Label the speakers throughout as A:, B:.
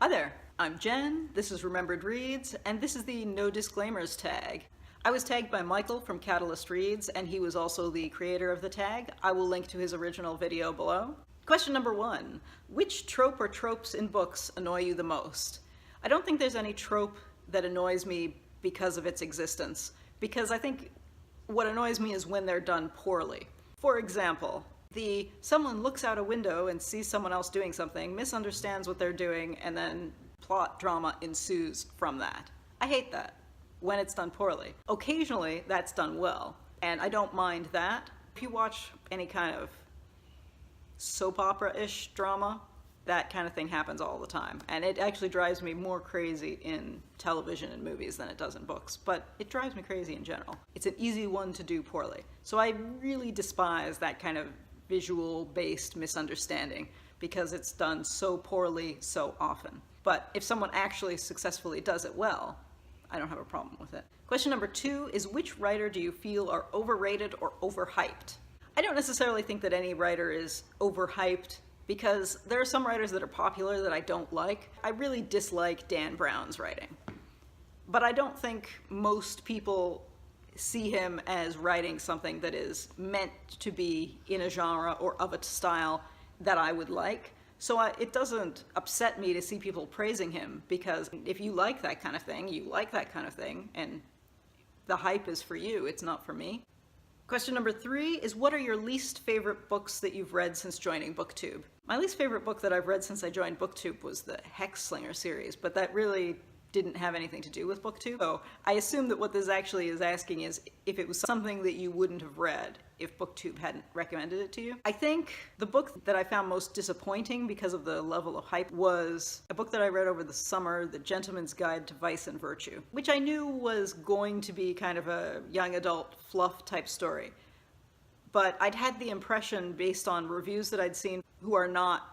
A: Hi there, I'm Jen, this is Remembered Reads, and this is the No Disclaimers tag. I was tagged by Michael from Catalyst Reads, and he was also the creator of the tag. I will link to his original video below. Question number 1. Which trope or tropes in books annoy you the most? I don't think there's any trope that annoys me because of its existence, because I think what annoys me is when they're done poorly. For example, someone looks out a window and sees someone else doing something, misunderstands what they're doing, and then plot drama ensues from that. I hate that when it's done poorly. Occasionally, that's done well, and I don't mind that. If you watch any kind of soap opera-ish drama, that kind of thing happens all the time, and it actually drives me more crazy in television and movies than it does in books, but it drives me crazy in general. It's an easy one to do poorly. So I really despise that kind of visual-based misunderstanding because it's done so poorly so often. But if someone actually successfully does it well, I don't have a problem with it. Question number 2 is, which writer do you feel are overrated or overhyped? I don't necessarily think that any writer is overhyped because there are some writers that are popular that I don't like. I really dislike Dan Brown's writing. But I don't think most people see him as writing something that is meant to be in a genre or of a style that I would like. So it doesn't upset me to see people praising him, because if you like that kind of thing, you like that kind of thing, and the hype is for you, it's not for me. Question number 3 is, what are your least favorite books that you've read since joining Booktube? My least favorite book that I've read since I joined Booktube was the Hexslinger series, but that really didn't have anything to do with Booktube. So I assume that what this actually is asking is if it was something that you wouldn't have read if Booktube hadn't recommended it to you. I think the book that I found most disappointing because of the level of hype was a book that I read over the summer, The Gentleman's Guide to Vice and Virtue, which I knew was going to be kind of a young adult fluff type story. But I'd had the impression, based on reviews that I'd seen who are not,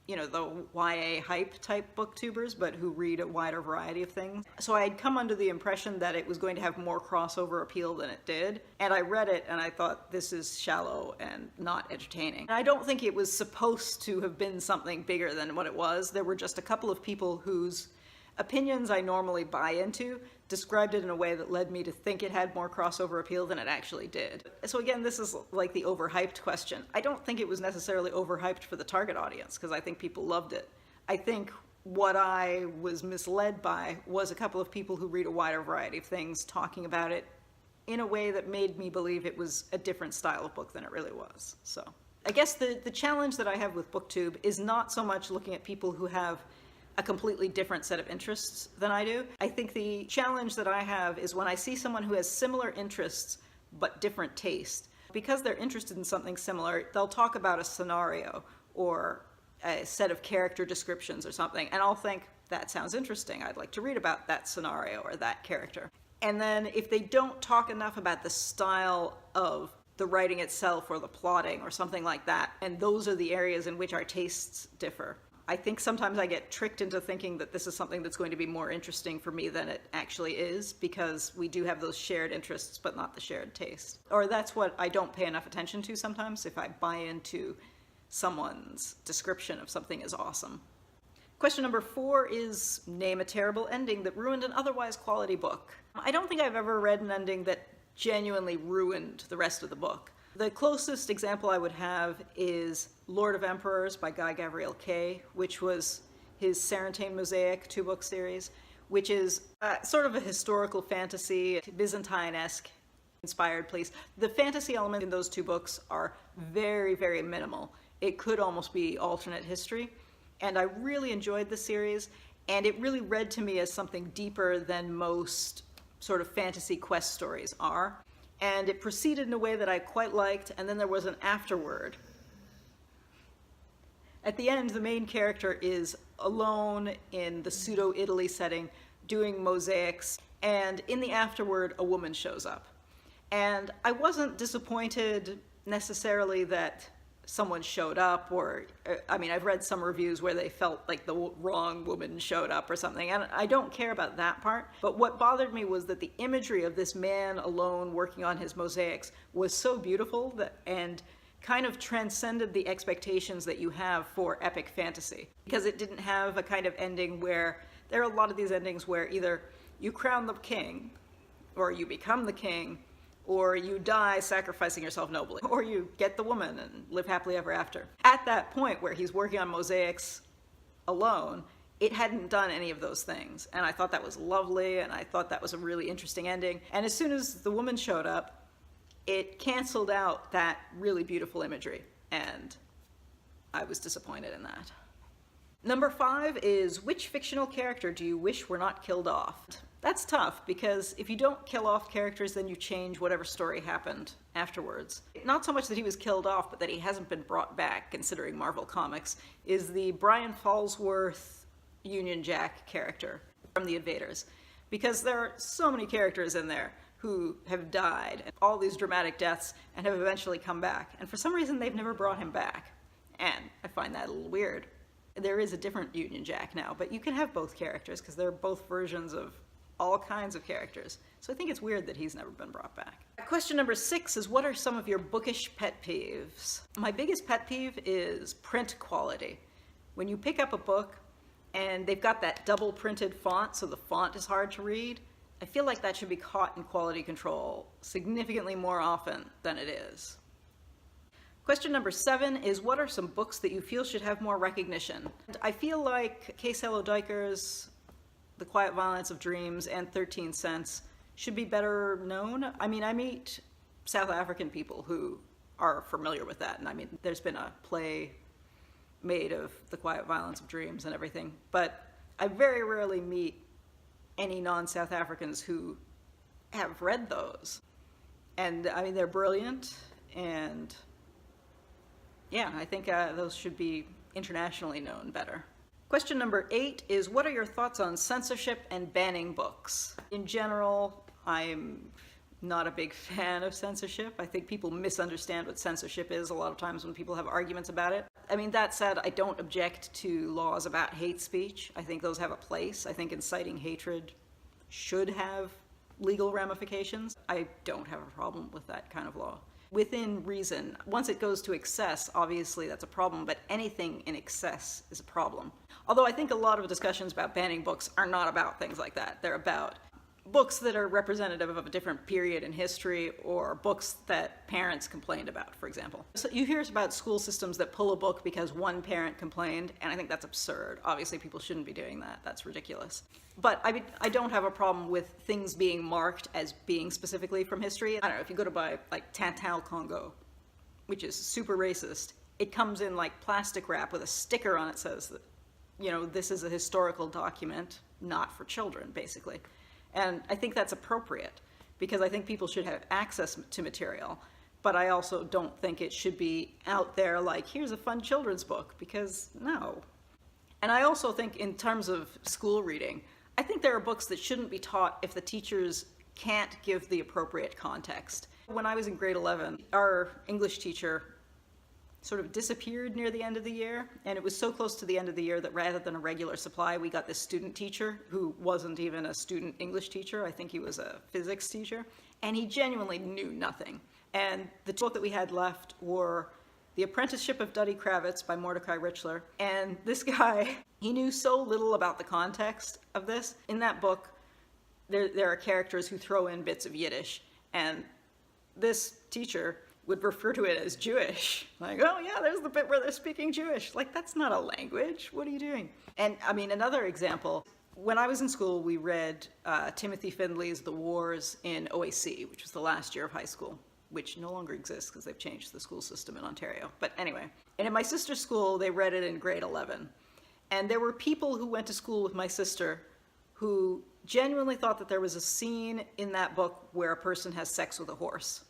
A: you know, the YA hype type booktubers, but who read a wider variety of things. So I had come under the impression that it was going to have more crossover appeal than it did. And I read it and I thought, this is shallow and not entertaining. And I don't think it was supposed to have been something bigger than what it was. There were just a couple of people whose opinions I normally buy into described it in a way that led me to think it had more crossover appeal than it actually did. So again, this is like the overhyped question. I don't think it was necessarily overhyped for the target audience, because I think people loved it. I think what I was misled by was a couple of people who read a wider variety of things talking about it in a way that made me believe it was a different style of book than it really was. So I guess the challenge that I have with Booktube is not so much looking at people who have a completely different set of interests than I do. I think the challenge that I have is when I see someone who has similar interests but different taste. Because they're interested in something similar, they'll talk about a scenario or a set of character descriptions or something, and I'll think, that sounds interesting, I'd like to read about that scenario or that character. And then if they don't talk enough about the style of the writing itself or the plotting or something like that, and those are the areas in which our tastes differ, I think sometimes I get tricked into thinking that this is something that's going to be more interesting for me than it actually is, because we do have those shared interests but not the shared taste. Or that's what I don't pay enough attention to sometimes, if I buy into someone's description of something as awesome. Question number 4 is, name a terrible ending that ruined an otherwise quality book. I don't think I've ever read an ending that genuinely ruined the rest of the book. The closest example I would have is Lord of Emperors by Guy Gavriel Kay, which was his Sarantane Mosaic 2-book series, which is sort of a historical fantasy, Byzantine-esque inspired place. The fantasy element in those 2 books are very, very minimal. It could almost be alternate history, and I really enjoyed the series, and it really read to me as something deeper than most sort of fantasy quest stories are. And it proceeded in a way that I quite liked, and then there was an afterword. At the end, the main character is alone in the pseudo-Italy setting doing mosaics, and in the afterword, a woman shows up. And I wasn't disappointed necessarily that someone showed up, or, I mean, I've read some reviews where they felt like the wrong woman showed up or something, and I don't care about that part. But what bothered me was that the imagery of this man alone working on his mosaics was so beautiful, and kind of transcended the expectations that you have for epic fantasy. Because it didn't have a kind of ending where, there are a lot of these endings where either you crown the king, or you become the king, or you die sacrificing yourself nobly, or you get the woman and live happily ever after. At that point where he's working on mosaics alone, it hadn't done any of those things. And I thought that was lovely, and I thought that was a really interesting ending. And as soon as the woman showed up, it canceled out that really beautiful imagery, and I was disappointed in that. Number 5 is, which fictional character do you wish were not killed off? That's tough, because if you don't kill off characters, then you change whatever story happened afterwards. Not so much that he was killed off, but that he hasn't been brought back, considering Marvel Comics, is the Brian Falsworth Union Jack character from The Invaders. Because there are so many characters in there who have died, and all these dramatic deaths, and have eventually come back. And for some reason, they've never brought him back. And I find that a little weird. There is a different Union Jack now, but you can have both characters, because they're both versions of all kinds of characters. So I think it's weird that he's never been brought back. Question number 6 is, what are some of your bookish pet peeves? My biggest pet peeve is print quality. When you pick up a book, and they've got that double printed font, so the font is hard to read, I feel like that should be caught in quality control significantly more often than it is. Question number 7 is, what are some books that you feel should have more recognition? I feel like Case Hello Diker's The Quiet Violence of Dreams and 13 Cents should be better known. I mean, I meet South African people who are familiar with that, and I mean, there's been a play made of The Quiet Violence of Dreams and everything, but I very rarely meet any non-South Africans who have read those. And I mean, they're brilliant, and yeah, I think those should be internationally known better. Question number 8 is, what are your thoughts on censorship and banning books? In general, I'm not a big fan of censorship. I think people misunderstand what censorship is a lot of times when people have arguments about it. I mean, that said, I don't object to laws about hate speech. I think those have a place. I think inciting hatred should have legal ramifications. I don't have a problem with that kind of law. Within reason. Once it goes to excess, obviously that's a problem, but anything in excess is a problem. Although I think a lot of discussions about banning books are not about things like that. They're about books that are representative of a different period in history, or books that parents complained about, for example. So you hear about school systems that pull a book because one parent complained, and I think that's absurd. Obviously, people shouldn't be doing that. That's ridiculous. But I don't have a problem with things being marked as being specifically from history. I don't know, if you go to buy, like, Tintin Congo, which is super racist, it comes in, like, plastic wrap with a sticker on it that says that, you know, this is a historical document, not for children, basically. And I think that's appropriate, because I think people should have access to material, but I also don't think it should be out there like, here's a fun children's book, because no. And I also think in terms of school reading, I think there are books that shouldn't be taught if the teachers can't give the appropriate context. When I was in grade 11, our English teacher sort of disappeared near the end of the year, and it was so close to the end of the year that rather than a regular supply, we got this student teacher who wasn't even a student English teacher. I think he was a physics teacher, and he genuinely knew nothing. And the book that we had left were The Apprenticeship of Duddy Kravitz by Mordecai Richler, and this guy, he knew so little about the context of this. In that book, there are characters who throw in bits of Yiddish, and this teacher would refer to it as Jewish. Like, oh yeah, there's the bit where they're speaking Jewish. Like, that's not a language. What are you doing? And I mean, another example, when I was in school, we read Timothy Findley's The Wars in OAC, which was the last year of high school, which no longer exists because they've changed the school system in Ontario. But anyway, and in my sister's school, they read it in grade 11. And there were people who went to school with my sister who genuinely thought that there was a scene in that book where a person has sex with a horse.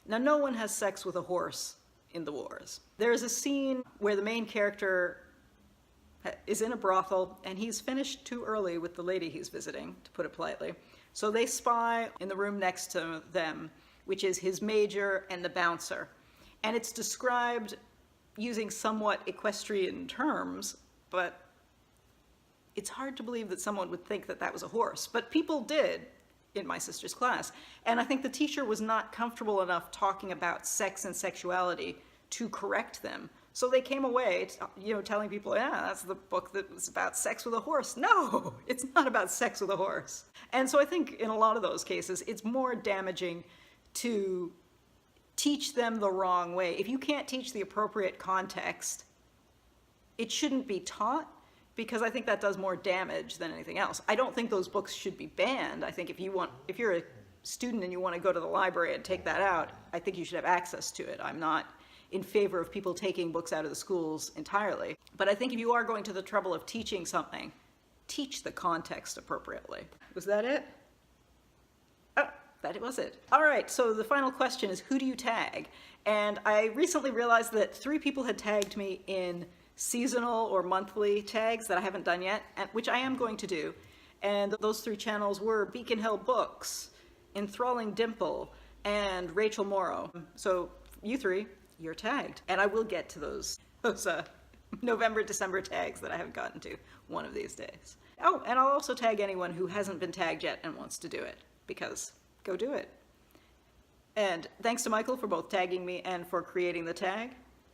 A: Now, no one has sex with a horse in The Wars. There is a scene where the main character is in a brothel, and he's finished too early with the lady he's visiting, to put it politely. So they spy in the room next to them, which is his major and the bouncer. And it's described using somewhat equestrian terms, but it's hard to believe that someone would think that that was a horse. But people did in my sister's class. And I think the teacher was not comfortable enough talking about sex and sexuality to correct them. So they came away, telling people, yeah, that's the book that was about sex with a horse. No, it's not about sex with a horse. And so I think in a lot of those cases, it's more damaging to teach them the wrong way. If you can't teach the appropriate context, it shouldn't be taught, because I think that does more damage than anything else. I don't think those books should be banned. I think if you're a student and you want to go to the library and take that out, I think you should have access to it. I'm not in favor of people taking books out of the schools entirely. But I think if you are going to the trouble of teaching something, teach the context appropriately. Was that it? Oh, that was it. All right, so the final question is, who do you tag? And I recently realized that 3 people had tagged me in seasonal or monthly tags that I haven't done yet, which I am going to do. And those 3 channels were Beacon Hill Books, Enthralling Dimple, and Rachel Mauro. So you 3, you're tagged. And I will get to those November, December tags that I haven't gotten to one of these days. Oh, and I'll also tag anyone who hasn't been tagged yet and wants to do it, because go do it. And thanks to Michael for both tagging me and for creating the tag.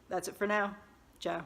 A: That's it for now. Ciao.